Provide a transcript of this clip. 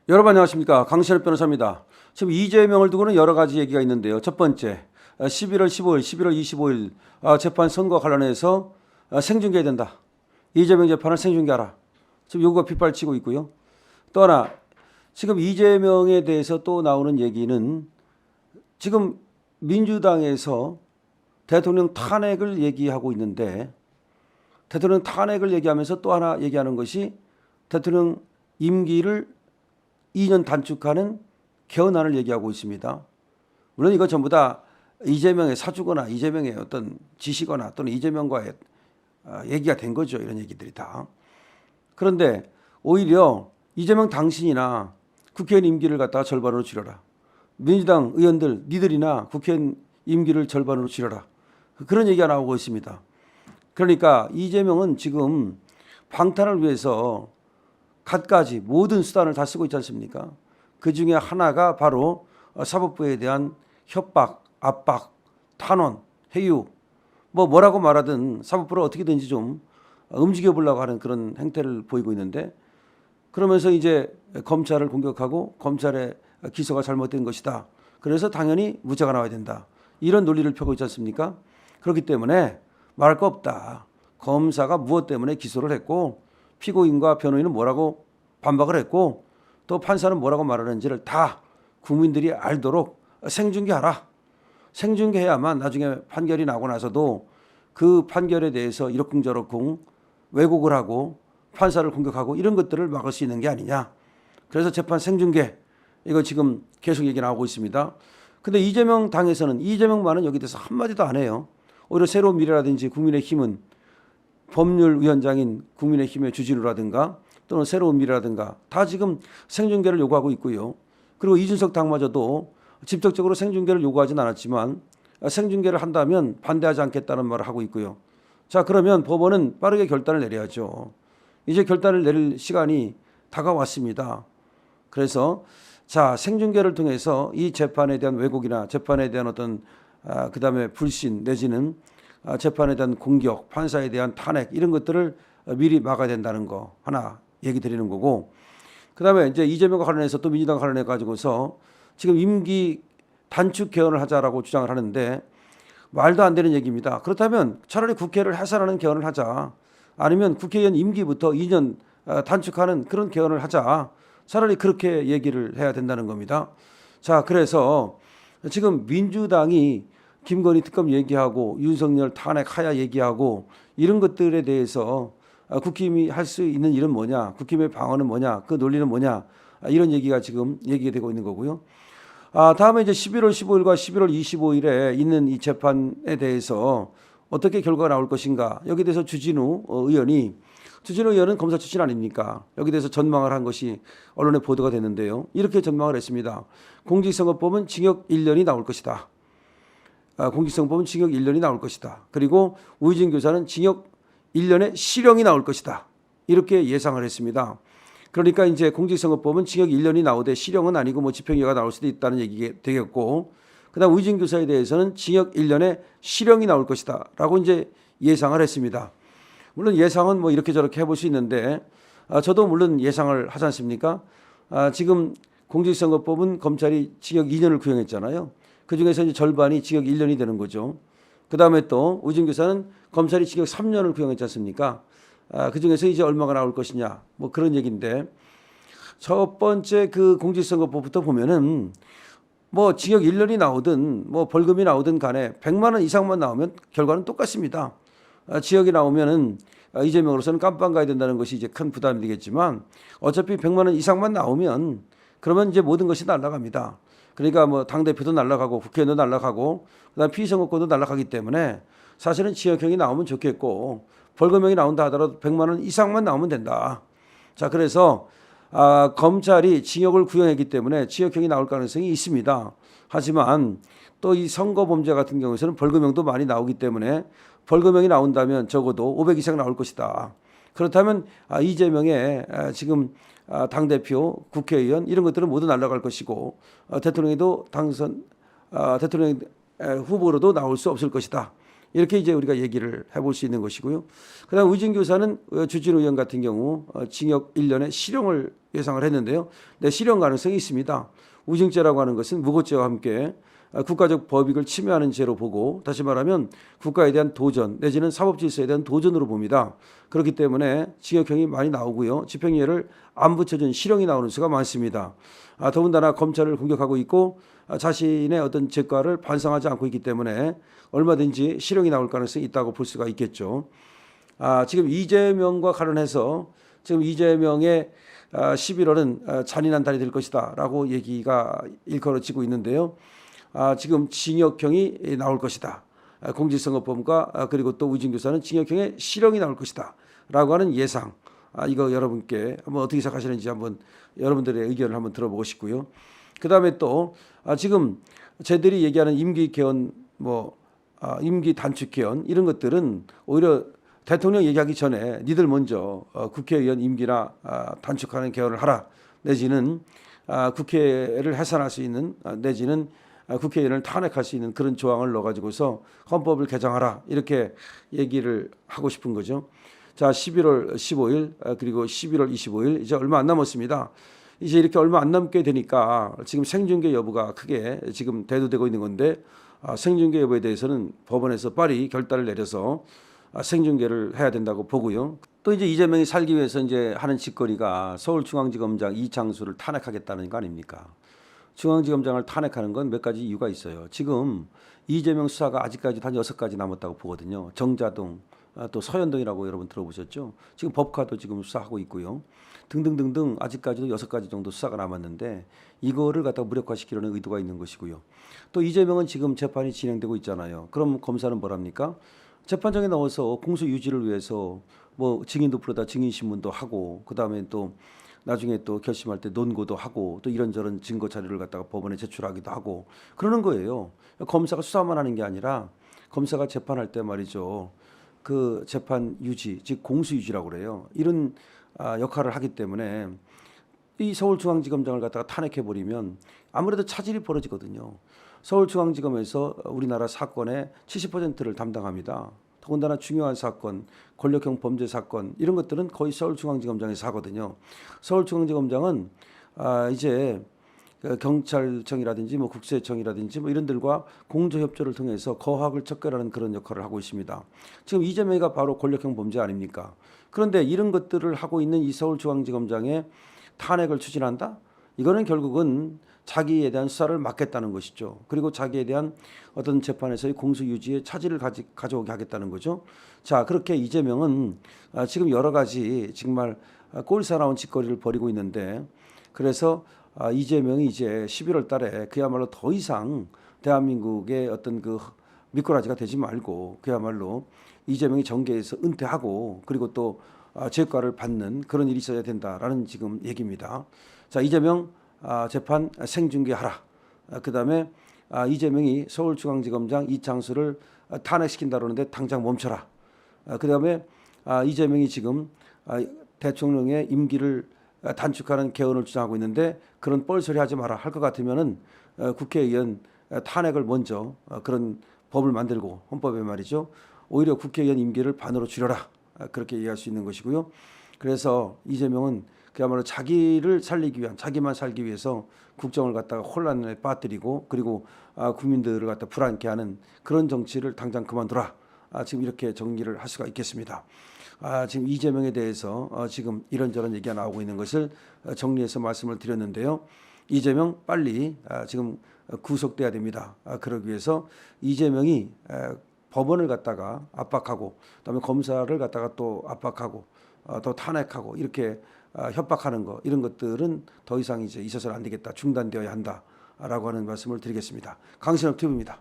여러분 안녕하십니까. 강신엽 변호사입니다. 지금 이재명을 두고는 여러 가지 얘기가 있는데요. 첫 번째, 11월 15일, 11월 25일 재판 선거 관련해서 생중계해야 된다. 이재명 재판을 생중계하라. 지금 요구가 빗발치고 있고요. 또 하나, 지금 이재명에 대해서 또 나오는 얘기는 지금 민주당에서 대통령 탄핵을 얘기하고 있는데, 대통령 탄핵을 얘기하면서 또 하나 얘기하는 것이 대통령 임기를 2년 단축하는 개헌안을 얘기하고 있습니다. 물론 이거 전부 다 이재명의 사주거나 이재명의 어떤 지시거나 또는 이재명과의 얘기가 된 거죠. 이런 얘기들이 다. 그런데 오히려 이재명 당신이나 국회의원 임기를 갖다가 절반으로 줄여라. 민주당 의원들 니들이나 국회의원 임기를 절반으로 줄여라. 그런 얘기가 나오고 있습니다. 그러니까 이재명은 지금 방탄을 위해서 갖가지 모든 수단을 다 쓰고 있지 않습니까? 그 중에 하나가 바로 사법부에 대한 협박, 압박, 탄원, 해유, 뭐라고 말하든 사법부를 어떻게든지 좀 움직여 보려고 하는 그런 행태를 보이고 있는데, 그러면서 이제 검찰을 공격하고 검찰의 기소가 잘못된 것이다. 그래서 당연히 무죄가 나와야 된다. 이런 논리를 펴고 있지 않습니까? 그렇기 때문에 말할 거 없다. 검사가 무엇 때문에 기소를 했고 피고인과 변호인은 뭐라고 반박을 했고 또 판사는 뭐라고 말하는지를 다 국민들이 알도록 생중계하라. 생중계해야만 나중에 판결이 나고 나서도 그 판결에 대해서 이러쿵저러쿵 왜곡을 하고 판사를 공격하고 이런 것들을 막을 수 있는 게 아니냐. 그래서 재판 생중계 이거 지금 계속 얘기 나오고 있습니다. 근데 이재명 당에서는 이재명만은 여기 대해서 한마디도 안 해요. 오히려 새로운 미래라든지 국민의힘은 법률위원장인 국민의힘의 주진우라든가 또는 새로운 미래라든가 다 지금 생중계를 요구하고 있고요. 그리고 이준석 당마저도 직접적으로 생중계를 요구하진 않았지만 생중계를 한다면 반대하지 않겠다는 말을 하고 있고요. 자, 그러면 법원은 빠르게 결단을 내려야죠. 이제 결단을 내릴 시간이 다가왔습니다. 그래서 자, 생중계를 통해서 이 재판에 대한 왜곡이나 재판에 대한 어떤 그다음에 불신 내지는 재판에 대한 공격, 판사에 대한 탄핵 이런 것들을 미리 막아야 된다는 거 하나 얘기 드리는 거고, 그다음에 이제 이재명과 관련해서 또 민주당 관련해 가지고서 지금 임기 단축 개헌을 하자라고 주장을 하는데 말도 안 되는 얘기입니다. 그렇다면 차라리 국회를 해산하는 개헌을 하자. 아니면 국회의원 임기부터 2년 단축하는 그런 개헌을 하자. 차라리 그렇게 얘기를 해야 된다는 겁니다. 자, 그래서 지금 민주당이 김건희 특검 얘기하고 윤석열 탄핵 하야 얘기하고 이런 것들에 대해서 국힘이 할 수 있는 일은 뭐냐, 국힘의 방어는 뭐냐, 그 논리는 뭐냐, 이런 얘기가 지금 얘기가 되고 있는 거고요. 다음에 이제 11월 15일과 11월 25일에 있는 이 재판에 대해서 어떻게 결과가 나올 것인가, 여기에 대해서 주진우 의원은 검사 출신 아닙니까? 여기 대해서 전망을 한 것이 언론에 보도가 됐는데요. 이렇게 전망을 했습니다. 공직선거법은 징역 1년이 나올 것이다. 공직선거법은 징역 1년이 나올 것이다. 그리고 우희진 교사는 징역 1년의 실형이 나올 것이다. 이렇게 예상을 했습니다. 그러니까 이제 공직선거법은 징역 1년이 나오되 실형은 아니고 뭐 집행유예가 나올 수도 있다는 얘기가 되겠고, 그다음 우희진 교사에 대해서는 징역 1년의 실형이 나올 것이다. 라고 이제 예상을 했습니다. 물론 예상은 뭐 이렇게 저렇게 해볼 수 있는데 저도 물론 예상을 하지 않습니까? 지금 공직선거법은 검찰이 징역 2년을 구형했잖아요. 그중에서 이제 절반이 징역 1년이 되는 거죠. 그다음에 또 우진 교사는 검찰이 징역 3년을 구형했지 않습니까? 그중에서 이제 얼마가 나올 것이냐 뭐 그런 얘기인데, 첫 번째 그 공직선거법부터 보면은 뭐 징역 1년이 나오든 뭐 벌금이 나오든 간에 100만 원 이상만 나오면 결과는 똑같습니다. 지역이 나오면은 이재명으로서는 깜빵 가야 된다는 것이 이제 큰 부담이 되겠지만 어차피 100만 원 이상만 나오면 그러면 이제 모든 것이 날아갑니다. 그러니까 뭐 당대표도 날아가고 국회의원도 날아가고 그다음 피선거권도 날아가기 때문에 사실은 징역형이 나오면 좋겠고 벌금형이 나온다 하더라도 100만 원 이상만 나오면 된다. 자, 그래서 검찰이 징역을 구형했기 때문에 징역형이 나올 가능성이 있습니다. 하지만 또 이 선거 범죄 같은 경우에는 벌금형도 많이 나오기 때문에 벌금형이 나온다면 적어도 500 이상 나올 것이다. 그렇다면 이재명의 지금 당대표, 국회의원 이런 것들은 모두 날아갈 것이고 대통령도 대통령 후보로도 나올 수 없을 것이다. 이렇게 이제 우리가 얘기를 해볼 수 있는 것이고요. 그다음 우진 교사는 주진우 의원 같은 경우 징역 1년의 실형을 예상을 했는데요. 네, 실현 가능성이 있습니다. 우징죄라고 하는 것은 무고죄와 함께 국가적 법익을 침해하는 죄로 보고, 다시 말하면 국가에 대한 도전 내지는 사법 질서에 대한 도전으로 봅니다. 그렇기 때문에 징역형이 많이 나오고요. 집행유예를 안 붙여준 실형이 나오는 수가 많습니다. 더군다나 검찰을 공격하고 있고 자신의 어떤 죄과를 반성하지 않고 있기 때문에 얼마든지 실형이 나올 가능성이 있다고 볼 수가 있겠죠. 지금 이재명과 관련해서 지금 이재명의 11월은 잔인한 달이 될 것이다 라고 얘기가 일컬어지고 있는데요. 지금 징역형이 나올 것이다. 공직선거법과 그리고 또 우징교사는 징역형의 실형이 나올 것이다 라고 하는 예상. 이거 여러분께 한번 어떻게 생각하시는지 한번 여러분들의 의견을 한번 들어보고 싶고요. 그 다음에 또 지금 쟤들이 얘기하는 임기 개헌, 임기 단축 개헌 이런 것들은 오히려 대통령 얘기하기 전에 니들 먼저 국회의원 임기나 단축하는 개헌을 하라, 내지는 국회를 해산할 수 있는, 내지는 국회의원을 탄핵할 수 있는 그런 조항을 넣어가지고서 헌법을 개정하라, 이렇게 얘기를 하고 싶은 거죠. 자, 11월 15일 그리고 11월 25일 이제 얼마 안 남았습니다. 이제 이렇게 얼마 안 남게 되니까 지금 생중계 여부가 크게 지금 대두되고 있는 건데, 생중계 여부에 대해서는 법원에서 빨리 결단을 내려서 생중계를 해야 된다고 보고요. 또 이제 이재명이 살기 위해서 이제 하는 짓거리가 서울중앙지검장 이창수를 탄핵하겠다는 거 아닙니까? 중앙지검장을 탄핵하는 건 몇 가지 이유가 있어요. 지금 이재명 수사가 아직까지 한 6가지 남았다고 보거든요. 정자동, 또 서현동이라고 여러분 들어보셨죠? 지금 법카도 지금 수사하고 있고요. 등등등등 아직까지도 6가지 정도 수사가 남았는데 이거를 갖다가 무력화시키려는 의도가 있는 것이고요. 또 이재명은 지금 재판이 진행되고 있잖아요. 그럼 검사는 뭐랍니까? 재판장에 나와서 공소 유지를 위해서 증인도 부르다 증인신문도 하고, 그 다음에 또 나중에 또 결심할 때 논고도 하고, 또 이런저런 증거 자료를 갖다가 법원에 제출하기도 하고 그러는 거예요. 검사가 수사만 하는 게 아니라 검사가 재판할 때 말이죠. 그 재판 유지, 즉 공소 유지라고 그래요. 이런 역할을 하기 때문에 이 서울중앙지검장을 갖다가 탄핵해버리면 아무래도 차질이 벌어지거든요. 서울중앙지검에서 우리나라 사건의 70%를 담당합니다. 더군다나 중요한 사건, 권력형 범죄 사건 이런 것들은 거의 서울중앙지검장에서 하거든요. 서울중앙지검장은 이제 경찰청이라든지 국세청이라든지 이런 데들과 공조협조를 통해서 거학을 척결하는 그런 역할을 하고 있습니다. 지금 이재명이가 바로 권력형 범죄 아닙니까? 그런데 이런 것들을 하고 있는 이 서울중앙지검장의 탄핵을 추진한다? 이거는 결국은 자기에 대한 수사를 막겠다는 것이죠. 그리고 자기에 대한 어떤 재판에서의 공소 유지에 차질을 가져오게 하겠다는 거죠. 자, 그렇게 이재명은 지금 여러 가지 정말 꼴사 나온 짓거리를 벌이고 있는데, 그래서 이재명이 이제 11월 달에 그야말로 더 이상 대한민국의 어떤 그 미꾸라지가 되지 말고 그야말로 이재명이 정계에서 은퇴하고 그리고 또 죄과를 받는 그런 일이 있어야 된다라는 지금 얘기입니다. 자, 이재명 재판 생중계하라. 그다음에 이재명이 서울중앙지검장 이창수를 탄핵시킨다 그러는데 당장 멈춰라. 그다음에 이재명이 지금 대통령의 임기를 단축하는 개헌을 주장하고 있는데 그런 뻘소리 하지 마라 할 것 같으면은 국회의원 탄핵을 먼저 그런 법을 만들고 헌법에 말이죠. 오히려 국회의원 임기를 반으로 줄여라. 그렇게 이해할 수 있는 것이고요. 그래서 이재명은 그야말로 자기를 살리기 위한, 자기만 살기 위해서 국정을 갖다가 혼란에 빠뜨리고 그리고 국민들을 갖다 불안케 하는 그런 정치를 당장 그만둬라. 지금 이렇게 정리를 할 수가 있겠습니다. 지금 이재명에 대해서 지금 이런저런 얘기가 나오고 있는 것을 정리해서 말씀을 드렸는데요. 이재명 빨리 지금 구속돼야 됩니다. 그러기 위해서 이재명이 법원을 갖다가 압박하고, 그다음에 검사를 갖다가 또 압박하고, 또 탄핵하고 이렇게 협박하는 거, 이런 것들은 더 이상 이제 있어서는 안 되겠다, 중단되어야 한다라고 하는 말씀을 드리겠습니다. 강신업 TV입니다.